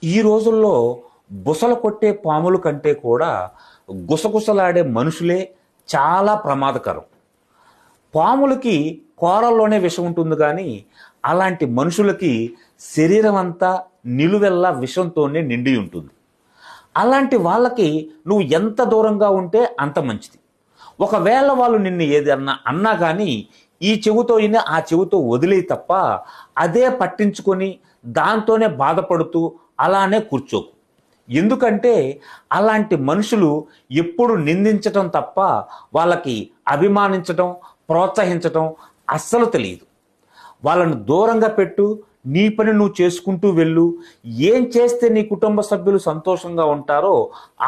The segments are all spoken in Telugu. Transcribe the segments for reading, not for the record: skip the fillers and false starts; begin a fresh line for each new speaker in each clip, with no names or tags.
ఈ రోజుల్లో బుసలు కొట్టే పాముల కంటే కూడా గుసగుసలాడే మనుషులే చాలా ప్రమాదకరం. పాములకి కోరల్లోనే విషం ఉంటుంది కానీ అలాంటి మనుషులకి శరీరం అంతా నిలువెల్లా విషంతోనే నిండి ఉంటుంది. అలాంటి వాళ్ళకి నువ్వు ఎంత దూరంగా ఉంటే అంత మంచిది. ఒకవేళ వాళ్ళు నిన్ను ఏదన్నా అన్నా కానీ ఈ చెవుతో విని ఆ చెవుతో వదిలే తప్ప అదే పట్టించుకొని దాంతోనే బాధపడుతూ అలానే కూర్చోకు. ఎందుకంటే అలాంటి మనుషులు ఎప్పుడు నిందించటం తప్ప వాళ్ళకి అభిమానించటం, ప్రోత్సహించటం అస్సలు తెలియదు. వాళ్ళను దూరంగా పెట్టు, నీ పని నువ్వు చేసుకుంటూ వెళ్ళు. ఏం చేస్తే నీ కుటుంబ సభ్యులు సంతోషంగా ఉంటారో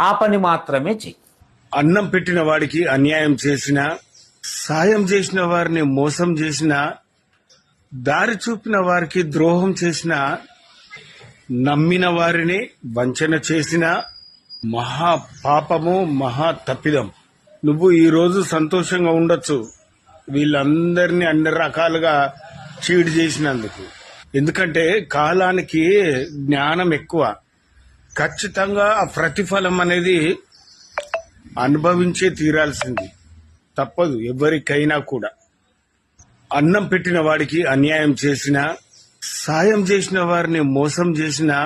ఆ పని మాత్రమే చెయ్యి.
అన్నం పెట్టిన వాడికి అన్యాయం చేసినా, సాయం చేసిన వారిని మోసం చేసినా, దారి చూపిన వారికి ద్రోహం చేసినా, నమ్మిన వారిని వంచన చేసిన మహా పాపము, మహా తప్పిదం. నువ్వు ఈ రోజు సంతోషంగా ఉండొచ్చు వీళ్ళందరినీ అన్ని రకాలుగా చీడు చేసినందుకు. ఎందుకంటే కాలానికి జ్ఞానం ఎక్కువ. ఖచ్చితంగా ఆ ప్రతిఫలం అనేది అనుభవించే తీరాల్సింది, తప్పదు ఎవరికైనా కూడా. అన్నం పెట్టిన వాడికి అన్యాయం చేసినా, సాయం చేసిన వారిని మోసం చేసినా,